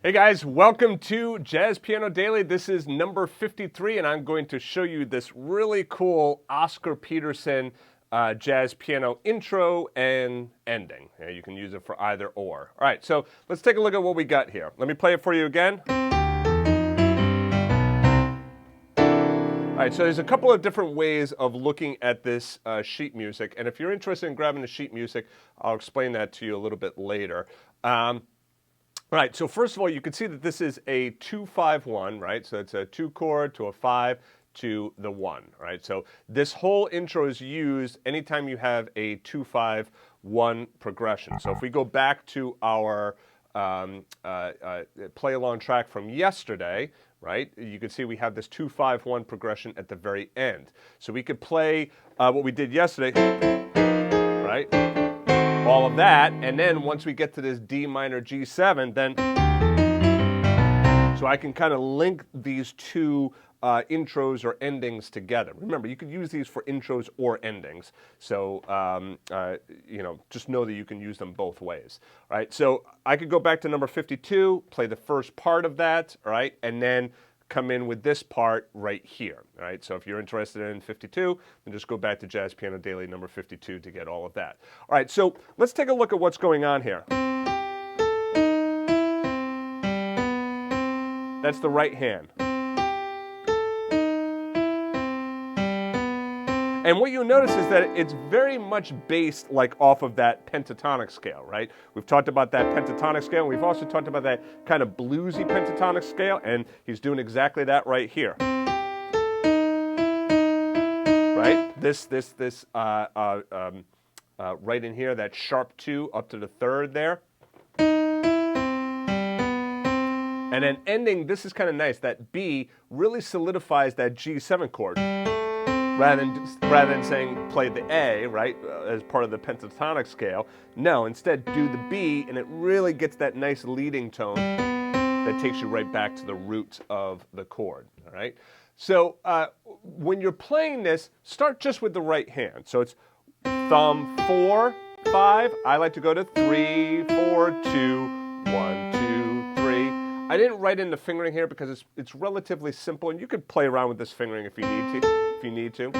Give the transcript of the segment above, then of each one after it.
Hey guys, welcome to Jazz Piano Daily. This is number 53, and I'm going to show you this really cool Oscar Peterson jazz piano intro and ending. Yeah, you can use it for either or. All right, so let's take a look at what we got here. Let me play it for you again. All right, so there's a couple of different ways of looking at this sheet music, and if you're interested in grabbing the sheet music, I'll explain that to you a little bit later. All right, so first of all, you can see that this is a 2-5-1, right? So it's a 2 chord to a 5 to the 1, right? So this whole intro is used anytime you have a 2-5-1 progression. So if we go back to our play along track from yesterday, right? You can see we have this 2-5-1 progression at the very end. So we could play what we did yesterday, right? All of that, and then once we get to this D minor G7, then so I can kind of link these two intros or endings together. Remember, you could use these for intros or endings, so just know that you can use them both ways. All right, so I could go back to number 52, play the first part of that, all right, and then come in with this part right here. All right, so if you're interested in 52, then just go back to Jazz Piano Daily number 52 to get all of that. All right, so let's take a look at what's going on here. That's the right hand. And what you'll notice is that it's very much based like off of that pentatonic scale, right? We've talked about that pentatonic scale, and we've also talked about that kind of bluesy pentatonic scale, and he's doing exactly that right here. Right? This right in here, that sharp 2 up to the 3rd there. And then ending, this is kind of nice, that B really solidifies that G7 chord. Rather than saying play the A, right, as part of the pentatonic scale, no, instead do the B, and it really gets that nice leading tone that takes you right back to the root of the chord, all right? So when you're playing this, start just with the right hand. So it's thumb 4, 5. I like to go to 3, 4, 2, 1, 2, 3. I didn't write in the fingering here because it's relatively simple, and you could play around with this fingering if you need to.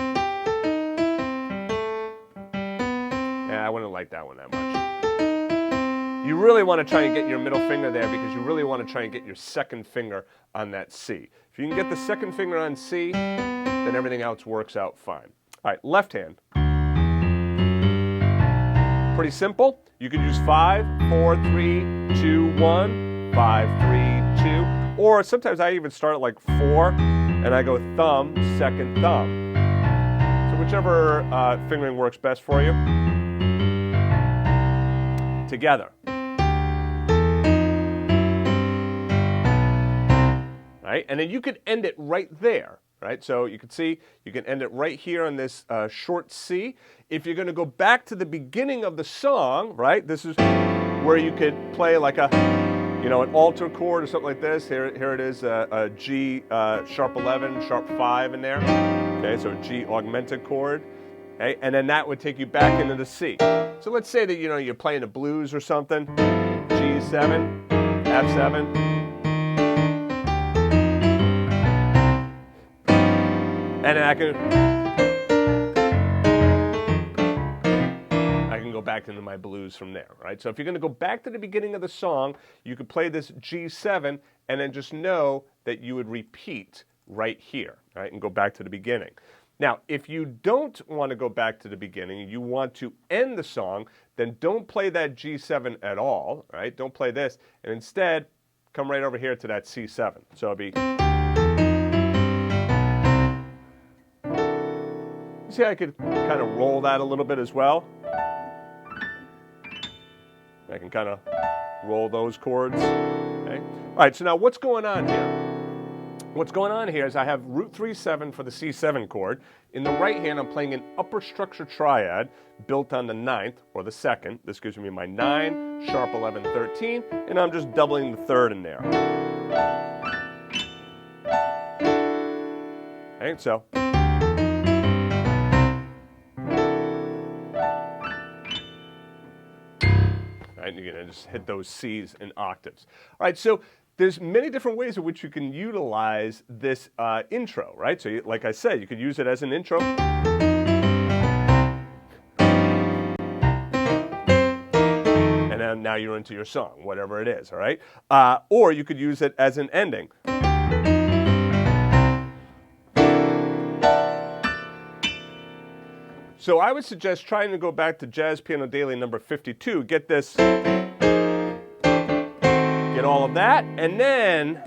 Yeah, I wouldn't like that one that much. You really want to try and get your middle finger there because you really want to try and get your second finger on that C. If you can get the second finger on C, then everything else works out fine. All right, left hand. Pretty simple. You could use 5, 4, 3, 2, 1, 5, 3, 2, or sometimes I even start at like 4, and I go thumb, second thumb. So whichever fingering works best for you. Together. Right? And then you could end it right there. Right? So you can see you can end it right here on this short C. If you're going to go back to the beginning of the song, right? This is where you could play like a an alto chord or something like this. Here it is, a G sharp 11, sharp 5 in there. Okay, so a G augmented chord. Okay, and then that would take you back into the C. So let's say that you're playing a blues or something. G7, F7. And then I can go back into my blues from there, right? So if you're going to go back to the beginning of the song, you could play this G7 and then just know that you would repeat right here, right, and go back to the beginning. Now, if you don't want to go back to the beginning, you want to end the song, then don't play that G7 at all, right? Don't play this, and instead come right over here to that C7. So it'll be. See, I could kind of roll that a little bit as well. I can kind of roll those chords. Okay. All right, so now what's going on here? What's going on here is I have root 3-7 for the C7 chord. In the right hand, I'm playing an upper structure triad built on the 9th or the 2nd. This gives me my 9, sharp 11, 13, and I'm just doubling the 3rd in there. Okay, so. Right, you're going to just hit those C's in octaves. All right, so there's many different ways in which you can utilize this intro, right? So like I said, you could use it as an intro. And then now you're into your song, whatever it is, all right? Or you could use it as an ending. So I would suggest trying to go back to Jazz Piano Daily number 52, get this, get all of that, and then,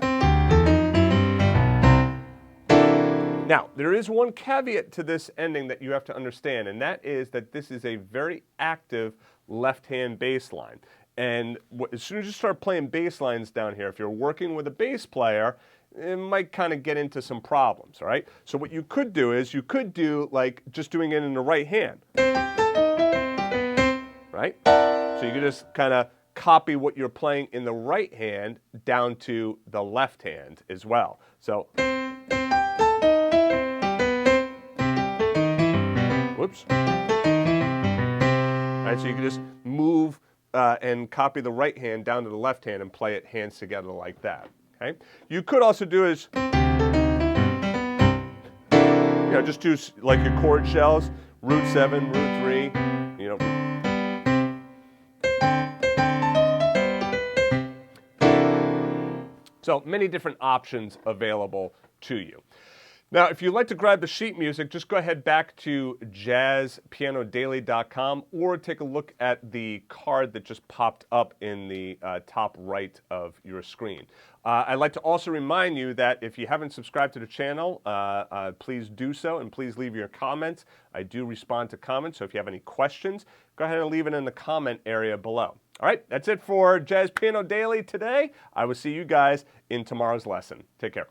now there is one caveat to this ending that you have to understand, and that is that this is a very active left-hand bass line. And as soon as you start playing bass lines down here, if you're working with a bass player, it might kind of get into some problems, all right? So what you could do is you could do like just doing it in the right hand, right? So you could just kind of copy what you're playing in the right hand down to the left hand as well. So, whoops. All right, so you can just move and copy the right hand down to the left hand and play it hands together like that. Okay? You could also do is, just do like your chord shells, root 7, root 3, So many different options available to you. Now, if you'd like to grab the sheet music, just go ahead back to jazzpianodaily.com or take a look at the card that just popped up in the top right of your screen. I'd like to also remind you that if you haven't subscribed to the channel, please do so, and please leave your comments. I do respond to comments, so if you have any questions, go ahead and leave it in the comment area below. All right, that's it for Jazz Piano Daily today. I will see you guys in tomorrow's lesson. Take care.